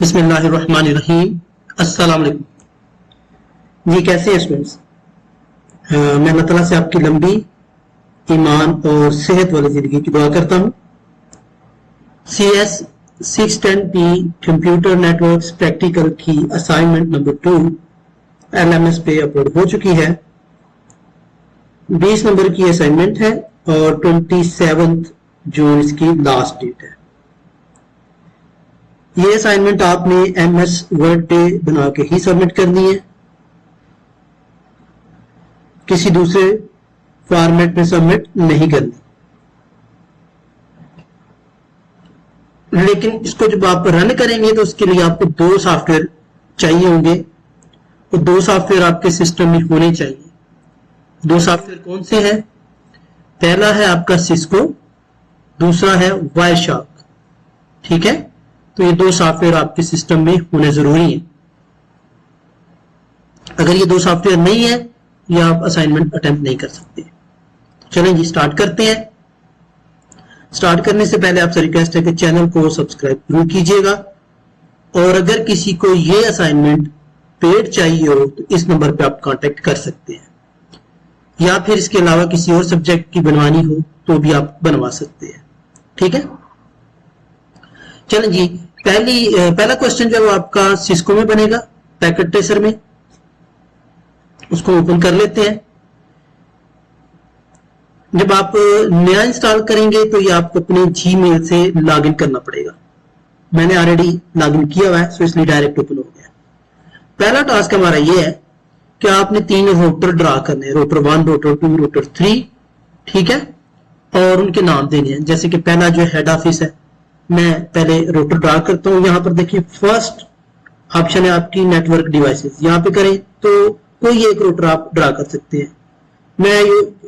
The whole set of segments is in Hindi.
बिस्मिल्लाहिर्रहमानिर्रहीम। अस्सलाम वालेकुम जी। कैसे हैं स्टूडेंट्स? मैं अल्लाह ताला से आपकी लंबी ईमान और सेहत वाली जिंदगी की दुआ करता हूँ। CS 610P computer networks practical की असाइनमेंट नंबर 2 LMS पे अपलोड हो चुकी है। 20 नंबर की असाइनमेंट है और 27 जून इसकी लास्ट डेट है। ये असाइनमेंट आपने MS वर्ड पे बना के ही सबमिट करनी है, किसी दूसरे फॉर्मेट में सबमिट नहीं करनी। लेकिन इसको जब आप रन करेंगे तो उसके लिए आपको 2 सॉफ्टवेयर चाहिए होंगे। तो 2 सॉफ्टवेयर आपके सिस्टम में होने चाहिए। 2 सॉफ्टवेयर कौन से हैं? पहला है आपका सिस्को, दूसरा है वायरशार्क। ठीक है, तो ये 2 सॉफ्टवेयर आपके सिस्टम में होने जरूरी है। अगर ये 2 सॉफ्टवेयर नहीं है या आप असाइनमेंट अटेम्प्ट नहीं कर सकते। चलें जी, स्टार्ट करते हैं। स्टार्ट करने से पहले आपसे रिक्वेस्ट है कि चैनल को सब्सक्राइब जरूर कीजिएगा, और अगर किसी को ये असाइनमेंट पेड चाहिए हो तो इस नंबर पे आप कांटेक्ट कर सकते हैं, या फिर इसके अलावा किसी और सब्जेक्ट की बनवानी हो तो भी आप बनवा सकते हैं। ठीक है, चलें जी। पहला क्वेश्चन जो है वो आपका सिस्को में बनेगा, पैकेट ट्रेसर में। उसको ओपन कर लेते हैं। जब आप नया इंस्टॉल करेंगे तो ये आपको अपने जीमेल से लॉगिन करना पड़ेगा। मैंने ऑलरेडी लॉगिन किया हुआ है, सो इसलिए डायरेक्ट ओपन हो गया। पहला टास्क हमारा ये है कि आपने 3 रोटर ड्रा करने हैं, रोटर 1, रोटर 2, रोटर 3। ठीक है, और उनके नाम देने हैं। जैसे कि पहला जो हेड ऑफिस है, मैं पहले रोटर ड्रा करता हूं। यहां पर देखिए फर्स्ट ऑप्शन है आपकी नेटवर्क डिवाइसेस। यहां पे करें तो कोई एक रोटर आप ड्रा कर सकते हैं। मैं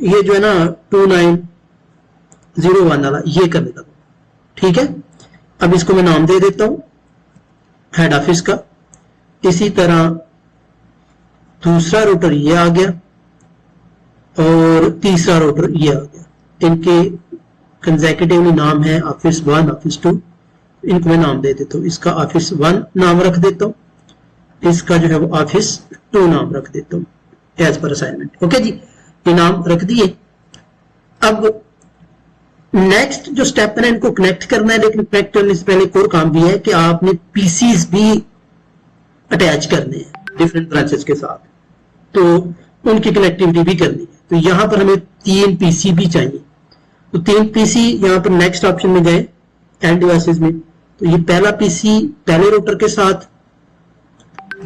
ये जो है ना 2901 वाला ये कर देता हूं। ठीक है, अब इसको मैं नाम दे देता हूं हेड ऑफिस का। इसी तरह दूसरा रोटर ये आ गया और तीसरा रोटर ये आ गया। इनके कंसेक्यूटिवली नाम है ऑफिस 1, ऑफिस 2। इनको मैं नाम दे देता हूँ। इसका ऑफिस 1 नाम रख देता हूँ, इसका जो है वो ऑफिस 2 नाम रख देता हूँ एज पर असाइनमेंट। ओके जी, ये नाम रख दिए। अब नेक्स्ट जो स्टेप है ना, इनको कनेक्ट करना है। लेकिन कनेक्ट करने से पहले एक और काम भी है कि आपने पीसीज भी अटैच करने हैं डिफरेंट ब्रांचेस के साथ, तो उनकी कनेक्टिविटी भी करनी है। तो यहां पर हमें 3 पीसी भी चाहिए। तो 3 पीसी यहां पर नेक्स्ट ऑप्शन में गए एंड डिवाइसेस में। तो ये पहला पीसी पहले रोटर के साथ,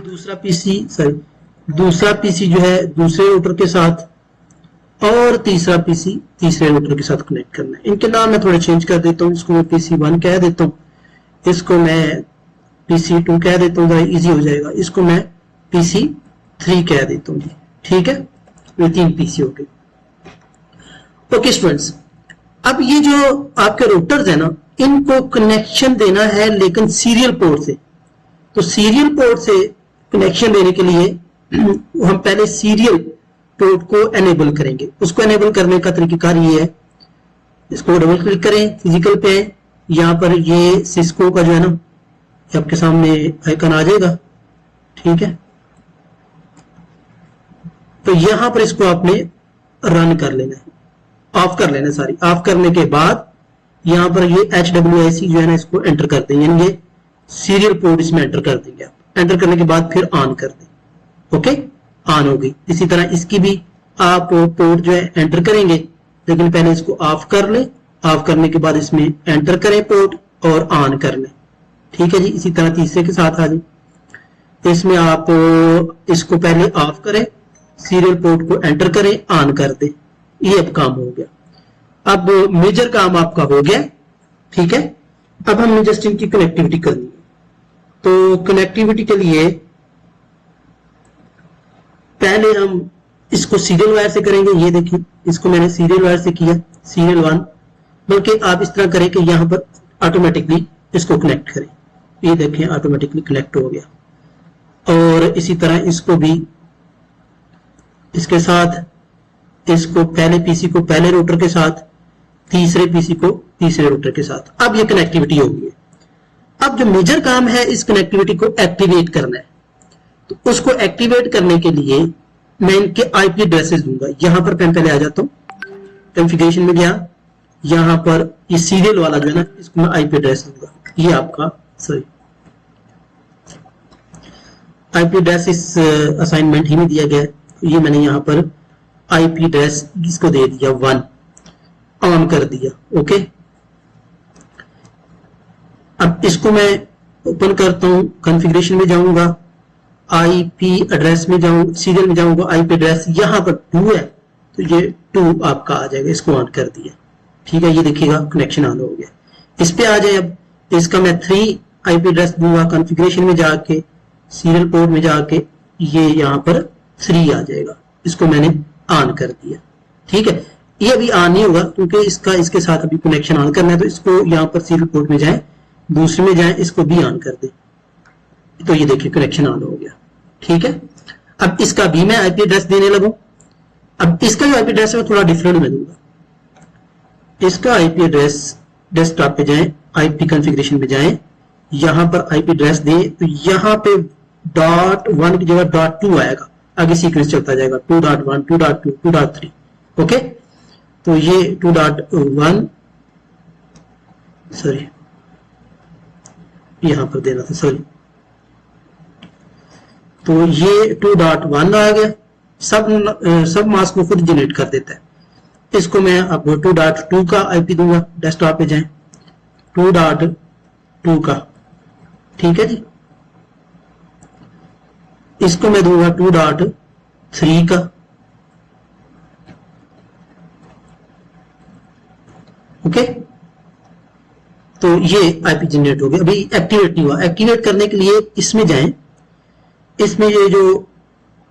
दूसरा पीसी जो है दूसरे रोटर के साथ, और तीसरा पीसी तीसरे रोटर के साथ कनेक्ट करना है। इनके नाम मैं थोड़े चेंज कर देता हूं। इसको मैं PC1 कह देता हूं, इसको मैं PC2 कह देता हूं, इजी हो जाएगा। इसको मैं PC3 कह देता हूं। ठीक है, ये 3 पीसी हो गए। ओके स्टूडेंट्स, अब ये जो आपके रोटर्स है ना, इनको कनेक्शन देना है लेकिन सीरियल पोर्ट से। तो सीरियल पोर्ट से कनेक्शन देने के लिए हम पहले सीरियल पोर्ट को एनेबल करेंगे। उसको एनेबल करने का तरीकाकार ये है, इसको डबल क्लिक करें, फिजिकल पे। यहां पर ये सिस्को का जो है ना, आपके सामने आइकन आ जाएगा। ठीक है, तो यहां पर इसको आपने रन कर लेना है, ऑफ कर लेना है। सारी ऑफ करने के बाद यहां पर ये HWIC जो है ना, इसको एंटर कर देंगे। ये सीरियल पोर्ट इसमें एंटर कर देंगे आप। एंटर करने के बाद फिर ऑन कर दें। ओके, ऑन हो गई। इसी तरह इसकी भी आप पोर्ट जो है एंटर करेंगे, लेकिन पहले इसको ऑफ कर लें। ऑफ करने के बाद इसमें एंटर करें पोर्ट और ऑन कर लें। ठीक है जी, इसी तरह तीसरे के साथ आ जाए। इसमें आप इसको पहले ऑफ करें, सीरियल पोर्ट को एंटर करें, ऑन कर दें। ये अब काम हो गया। अब मेजर काम आपका हो गया। ठीक है, अब हमने जस्ट इनकी कनेक्टिविटी करनी है। तो कनेक्टिविटी के लिए पहले हम इसको सीरियल वायर से करेंगे। ये देखिए, इसको मैंने सीरियल वायर से किया, सीरियल 1। बल्कि आप इस तरह करें कि यहां पर ऑटोमेटिकली इसको कनेक्ट करें। ये देखें, ऑटोमेटिकली कनेक्ट हो गया। और इसी तरह इसको भी इसके साथ, इसको पहले पीसी को पहले रोटर के साथ, तीसरे पीसी को तीसरे रोटर के साथ। अब ये कनेक्टिविटी हो गई है। अब जो मेजर काम है इस कनेक्टिविटी को एक्टिवेट करना है, तो उसको एक्टिवेट करने के लिए मैं इनके आईपी एड्रेसेस दूंगा। यहां पर मैं पहले आ जाता हूं, कॉन्फ़िगरेशन में गया, यहां पर ये सीरियल वाला जो है ना, इसको मैं आईपी एड्रेस दूंगा। ये आपका आईपी एड्रेस इस असाइनमेंट ही में दिया गया है, ये मैंने यहां पर आईपी एड्रेस इसको दे दिया 1, ऑन कर दिया। ओके, अब इसको मैं ओपन करता हूं, कॉन्फ़िगरेशन में जाऊंगा, आईपी एड्रेस में जाऊं, सीरियल में जाऊंगा, आईपी एड्रेस यहां पर 2 है, तो ये 2 आपका आ जाएगा, इसको ऑन कर दिया। ठीक है, ये देखिएगा कनेक्शन ऑन हो गया। इस पे आ जाए, अब इसका मैं 3 आईपी एड्रेस दूंगा, कॉन्फ़िगरेशन में जाके सीरियल पोर्ट में जाके ये यहां पर 3 आ जाएगा, इसको मैंने ऑन कर दिया। ठीक है, ये अभी ऑन नहीं होगा क्योंकि इसके साथ अभी कनेक्शन ऑन करना है, तो इसको यहां पर सीरियल पोर्ट में जाए, दूसरे में जाए, इसको भी ऑन कर दे, तो ये देखिए कनेक्शन ऑन हो गया। ठीक है, अब इसका भी मैं आईपी एड्रेस देने लगूं। अब इसका जो आईपी एड्रेस है वो थोड़ा डिफरेंट मैं दूंगा। इसका आईपी एड्रेस डेस्कटॉप पे जाएं, आईपी कॉन्फ़िगरेशन में जाएं, यहां पर आईपी एड्रेस दें, तो यहां पे .1 की जगह .2 आएगा, आगे सीक्वेंस चलता जाएगा 2.1 2.2 2.3। ओके, तो ये 2.1 सॉरी यहां पर देना था, सॉरी, तो ये 2.1 आ गया, सब मास्क को खुद जनरेट कर देता है। इसको मैं अब 2.2 का आईपी दूंगा, डेस्कटॉप पे जाएं, 2.2 का। ठीक है जी, इसको मैं दूंगा 2.3 का। ओके, तो ये आईपी जनरेट हो गया। अभी एक्टिवेट नहीं हुआ, एक्टिवेट करने के लिए इसमें जाएं, इसमें ये जो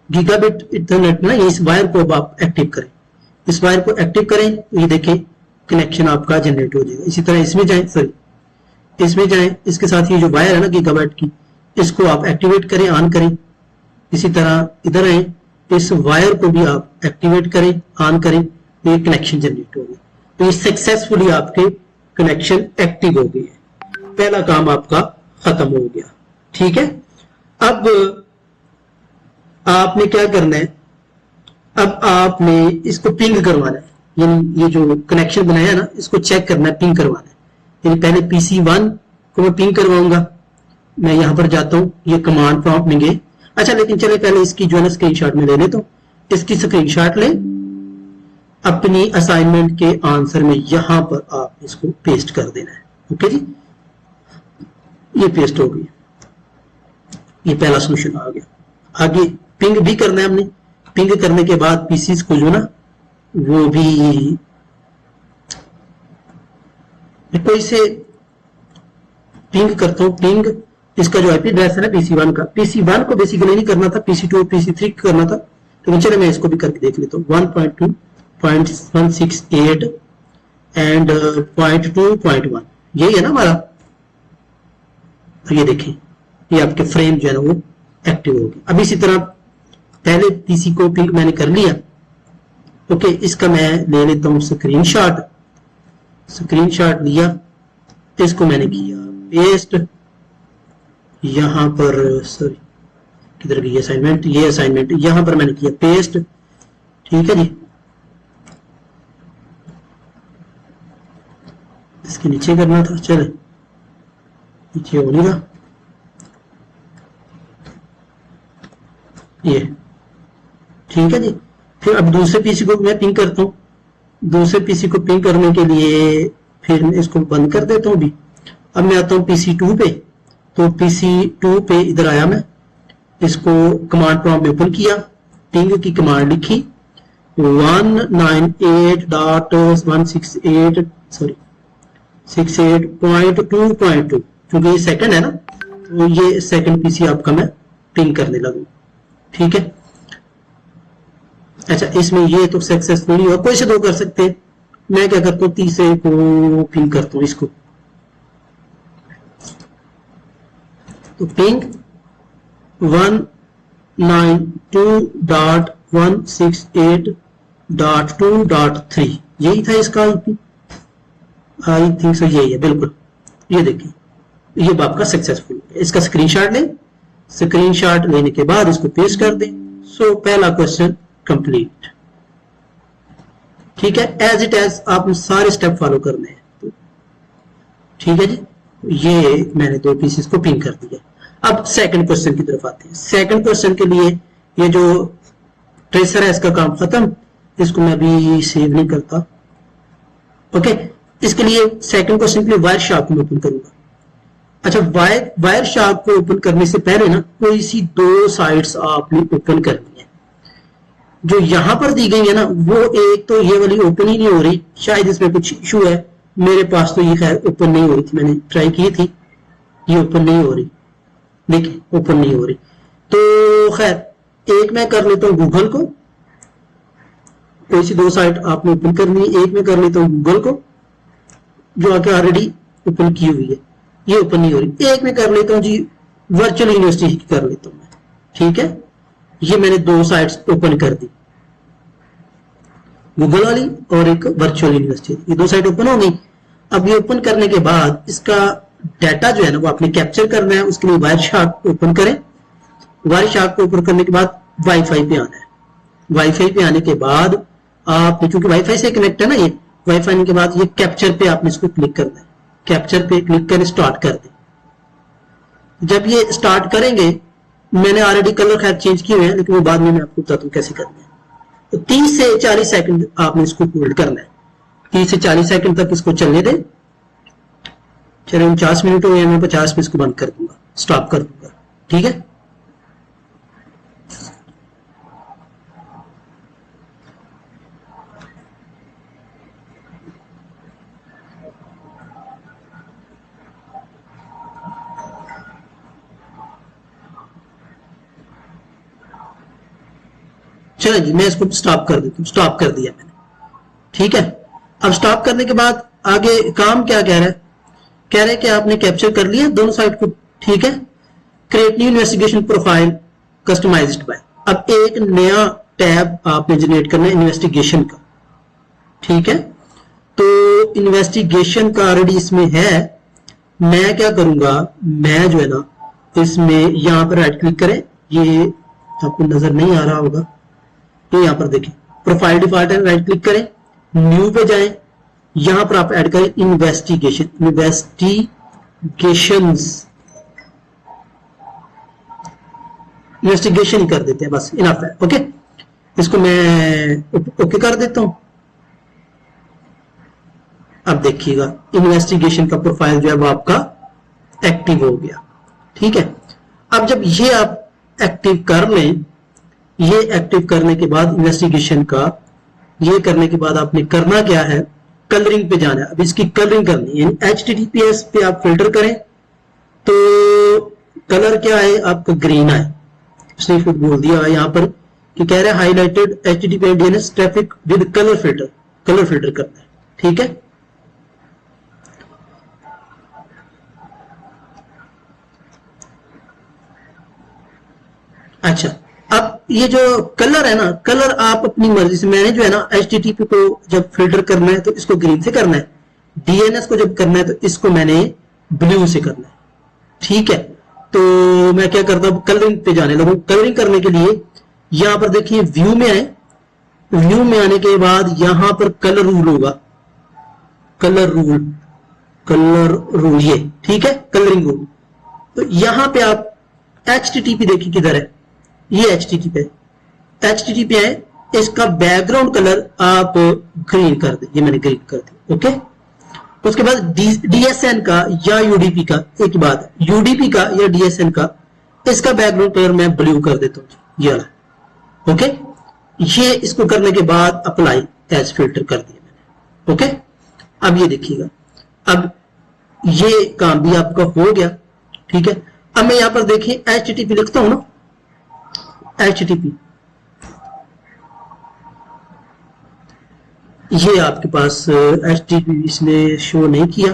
गीगाबिट इंटरनेट ना, ये इस वायर को अब आप एक्टिव करें, इस वायर को एक्टिव करें, तो ये देखें कनेक्शन आपका जनरेट हो जाएगा। इसी तरह इसमें जाएं, सॉरी इसमें जाएं, इसके साथ ये जो वायर है ना गीगाबाइट की, इसको आप एक्टिवेट करें, ऑन करें। इसी तरह इधर आए, इस वायर को भी आप एक्टिवेट करें, ऑन करें, तो ये कनेक्शन जनरेट हो गया। तो ये सक्सेसफुली आपके कनेक्शन एक्टिव हो गए, पहला काम आपका खत्म हो गया। ठीक है, अब आपने क्या करना है, अब आपने इसको पिंग करवाना है, यानी ये जो कनेक्शन बनाया है ना, इसको चेक करना है, पिंग करवाना है। यानी पहले PC1 को मैं पिंग करवाऊंगा, मैं यहां पर जाता हूं, ये कमांड प्रॉम्प्ट में गए। अच्छा, लेकिन चले पहले इसकी जो है ना स्क्रीनशॉट में ले लेता हूं, इसकी स्क्रीनशॉट ले, अपनी असाइनमेंट के आंसर में यहां पर आप इसको पेस्ट कर देना है। ओके जी, ये पेस्ट हो गई, ये पहला सोल्यूशन आ गया। आगे पिंग भी करना है हमने, पिंग करने के बाद पीसीस को जो ना वो भी कोई से पिंग करता हूं, पिंग इसका जो आईपी एड्रेस है ना PC1 का, PC1 को बेसिकली नहीं करना था, PC2 PC3 करना था, तो चलो मैं इसको भी करके देख लेता हूँ। 1.2.168 एंड 0.2.1 यही है ना हमारा। तो ये देखें, ये आपके फ्रेम जो है ना वो एक्टिव होगी। अब इसी तरह पहले पीसी को पिंग मैंने कर लिया। ओके, इसका मैं ले लेता हूं स्क्रीनशॉट, स्क्रीनशॉट लिया, इसको मैंने किया पेस्ट यहां पर, सॉरी किधर गई असाइनमेंट, ये असाइनमेंट यहां पर मैंने किया पेस्ट। ठीक है जी, इसके नीचे करना था, चले नीचे हो नहीं रहा, ये ठीक है जी। फिर अब दूसरे पीसी को मैं पिंग करता हूं, दूसरे पीसी को पिंग करने के लिए फिर मैं इसको बंद कर देता हूं भी। अब मैं आता हूं PC2 पे, तो PC2 पे इधर आया, मैं इसको कमांड प्रॉम्प्ट में ओपन किया, पिंग की कमांड लिखी 198.168 सॉरी 68.2.2, क्योंकि ये सेकंड है ना, तो ये सेकंड पीसी आपका मैं पिंग करने लगूं। ठीक है, अच्छा इसमें ये तो सक्सेसफुल हुआ, कोई से दो कर सकते हैं, मैं क्या करता हूं तीसरे को पिंग करता हूं, इसको तो पिंग 192.168.2.3 यही था इसका आईपी, आई थिंक सो यही है बिल्कुल। ये देखिए ये आपका सक्सेसफुल। इसका स्क्रीनशॉट लें, स्क्रीनशॉट लेने के बाद इसको पेस्ट कर दें। सो पहला क्वेश्चन कंप्लीट। ठीक है, एज इट एज आपने सारे स्टेप फॉलो करने हैं। ठीक है जी, ये मैंने 2 पीसेस को पिन कर दिया। अब सेकंड क्वेश्चन की तरफ आते हैं। सेकंड क्वेश्चन के लिए ये जो ट्रेसर है इसका काम खत्म, इसको मैं अभी सेव नहीं करता। ओके, इसके लिए सेकंड क्वेश्चन के लिए वायर शार्प में ओपन करूंगा। अच्छा, वायर शार्प को ओपन करने से पहले ना कोई सी 2 साइड्स आपने ओपन करनी है। जो यहां पर दी गई है ना, वो एक तो ये वाली ओपन ही नहीं हो रही, शायद इसमें कुछ इशू है। मेरे पास तो ये खैर ओपन नहीं हो रही थी, मैंने ट्राई की थी, ये ओपन नहीं हो रही। देखिए, ओपन नहीं हो रही। तो खैर एक मैं कर लेता हूं गूगल को, कोई सी 2 साइट आपने ओपन करनी है। एक मैं कर लेता हूं गूगल को, जो आके ऑलरेडी ओपन की हुई है, ये ओपन नहीं हो रही। एक मैं कर लेता हूं जी वर्चुअल यूनिवर्सिटी की कर लेता हूं मैं। ठीक है, ये मैंने 2 साइट्स ओपन कर दी, गूगल वाली और एक वर्चुअल यूनिवर्सिटी। ये 2 साइट ओपन हो गई। अब ये ओपन करने के बाद इसका डाटा जो है ना वो आपने कैप्चर करना है। उसके लिए वायर शार्क ओपन करें। वायर शार्क को ओपन करने के बाद वाईफाई पे आना है। वाईफाई पे आने के बाद आप, क्योंकि वाईफाई से कनेक्ट है ना ये, वाईफाई आने के बाद ये कैप्चर पे आपने इसको क्लिक करना है। कैप्चर पे क्लिक कर स्टार्ट कर दें। जब ये स्टार्ट करेंगे, मैंने ऑलरेडी कलर खैर चेंज किए हुए हैं, लेकिन वो बाद में मैं आपको बताता हूँ कैसे करना है। तो 30 से 40 सेकंड आपने इसको होल्ड करना है। 30 से 40 सेकंड तक इसको चलने दें। चलिए 49 मिनट हो गए, मैं 50 में इसको बंद कर दूंगा, स्टॉप कर दूंगा। ठीक है, चलो जी, मैं इसको स्टॉप कर देता हूँ। स्टॉप कर दिया मैंने। ठीक है, अब स्टॉप करने के बाद आगे काम क्या कह रहा है? कह रहे हैं कि आपने कैप्चर कर लिया दोनों साइड को। ठीक है, create new investigation profile customized by. अब एक नया टैब आपने जनरेट करना है इन्वेस्टिगेशन का। ठीक है, तो इन्वेस्टिगेशन का ऑलरेडी इसमें है। मैं क्या करूंगा, मैं जो है ना इसमें यहां पर राइट क्लिक करें। ये आपको नजर नहीं आ रहा होगा, तो यहां पर देखें प्रोफाइल डिफॉल्ट है, राइट क्लिक करें, न्यू पे जाएं। यहां पर आप ऐड करें इन्वेस्टिगेशन। इन्वेस्टिगेशन ही कर देते हैं, बस इनफ है। ओके, इसको मैं ओके कर देता हूं। अब देखिएगा इन्वेस्टिगेशन का प्रोफाइल जो है वो आपका एक्टिव हो गया। ठीक है, अब जब ये आप एक्टिव कर लें, ये एक्टिव करने के बाद इन्वेस्टिगेशन का ये करने के बाद आपने करना क्या है, कलरिंग पे जाना है। अब इसकी कलरिंग करनी है, HTTPS पे आप फिल्टर करें तो कलर क्या है आपका, ग्रीन है। उसने खुद बोल दिया है यहां पर कि कह रहा है highlighted HTTP DNS traffic with colour filter, colour filter करना है। ठीक है, अच्छा, अब ये जो कलर है ना, कलर आप अपनी मर्जी से, मैंने जो है ना HTTP को जब फिल्टर करना है तो इसको ग्रीन से करना है, DNS को जब करना है तो इसको मैंने ब्लू से करना है। ठीक है, तो मैं क्या करता हूं, कलरिंग पे जाने लगूं। कलरिंग करने के लिए यहां पर देखिए व्यू में आए, व्यू में आने के बाद यहां पर कलर रूल होगा, कलर रूल ये। ठीक है, कलरिंग रूल। तो यहां पे आप HTTP देखिए किधर है, ये HTTP है, HTTP है, इसका बैकग्राउंड कलर आप ग्रीन कर दें। ये मैंने ग्रीन कर दिया। ओके, उसके बाद DSN का या UDP का, एक बात, UDP का या DSN का, इसका बैकग्राउंड कलर मैं ब्लू कर देता हूं, ये वाला। ओके, ये इसको करने के बाद अप्लाई एज फिल्टर कर दिया मैंने। ओके, अब ये देखिएगा, अब ये काम भी आपका हो गया। ठीक है, अब मैं यहां पर देखिए HTTP लिखता हूं ना, HTTP, ये आपके पास HTTP इसने शो नहीं किया,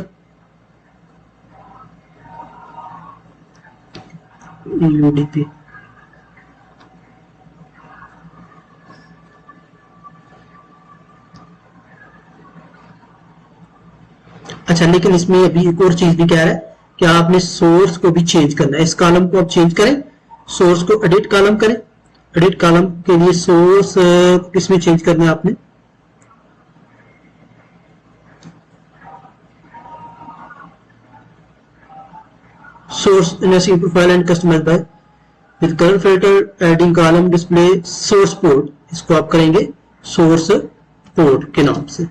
UDP। अच्छा, लेकिन इसमें अभी एक और चीज भी कह रहा है क्या आपने सोर्स को भी चेंज करना है। इस कॉलम को आप चेंज करें, सोर्स को एडिट कॉलम करें। एडिट कॉलम के लिए सोर्स किसमें चेंज करना है आपने, सोर्स इनर्सी profile and customize by with colour filter adding column display source port, इसको आप करेंगे सोर्स पोर्ट के नाम से।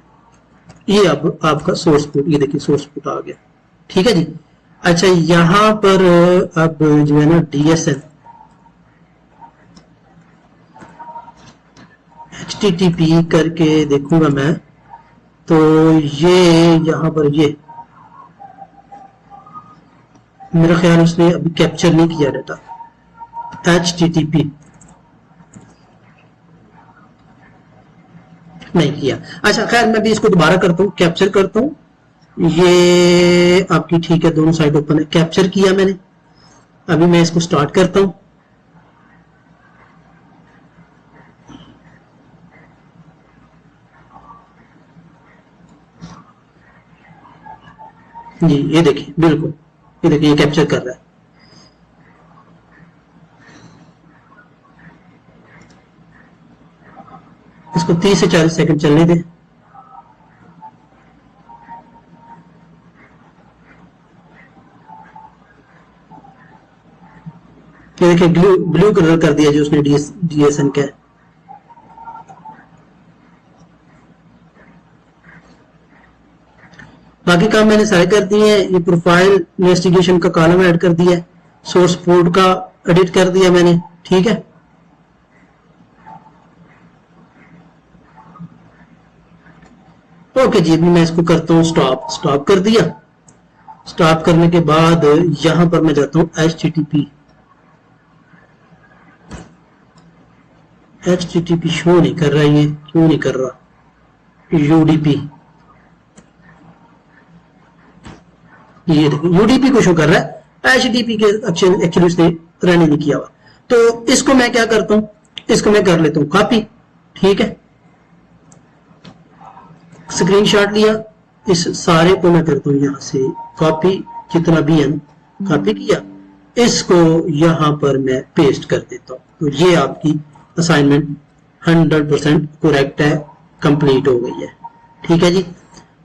ये अब आपका सोर्स पोर्ट, ये देखिए सोर्स पोर्ट आ गया, ठीक है जी। अच्छा यहां पर अब जो है ना DSL HTTP करके देखूंगा मैं, तो ये यहां पर ये मेरा ख्याल उसने अभी कैप्चर नहीं किया डाटा HTTP नहीं किया। अच्छा खैर मैं भी इसको दोबारा करता हूँ, कैप्चर करता हूँ। ये आपकी ठीक है, दोनों साइड ओपन है, कैप्चर किया मैंने। अभी मैं इसको स्टार्ट करता हूँ। जी ये देखिए, बिल्कुल ये देखिए, ये कैप्चर कर रहा है। इसको 30 से 40 सेकंड चलने दें। ये देखिए ब्लू कलर कर दिया जो उसने DSN का है। बाकी काम मैंने सारे कर दिए हैं। ये प्रोफाइल इन्वेस्टिगेशन का कॉलम ऐड कर दिया है, सोर्स पोर्ट का एडिट कर दिया मैंने, ठीक है। ओके जी, अभी मैं इसको करता हूँ स्टॉप। स्टॉप कर दिया। स्टॉप करने के बाद यहां पर मैं जाता हूं HTTP शो नहीं कर रहा, ये क्यों नहीं कर रहा, UDP, ये देखो UDP को शो कर रहा है, HTTP के एक्चुअली उसने रन नहीं किया हुआ। तो इसको मैं क्या करता हूं, इसको मैं कर लेता हूं कॉपी, ठीक है। स्क्रीनशॉट लिया, इस सारे को मैं करता हूं यहां से कॉपी, जितना भी है कॉपी किया, इसको यहां पर मैं पेस्ट कर देता हूं। तो ये आपकी असाइनमेंट 100% करेक्ट है, कंप्लीट हो गई है, ठीक है जी।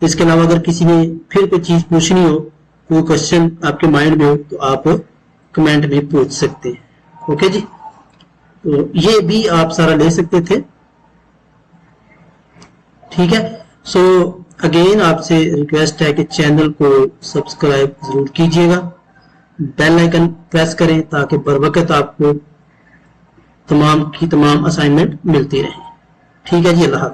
इसके अलावा अगर किसी ने फिर कोई चीज पूछनी हो, कोई क्वेश्चन आपके माइंड में हो, तो आप कमेंट में पूछ सकते हैं, ओके जी। तो ये भी आप सारा ले सकते थे, ठीक है। सो अगेन आपसे रिक्वेस्ट है कि चैनल को सब्सक्राइब जरूर कीजिएगा, बेल आइकन प्रेस करें ताकि बर वक्त आपको तमाम की तमाम असाइनमेंट मिलती रहे, ठीक है जी। अल्लाह हाफ़िज़।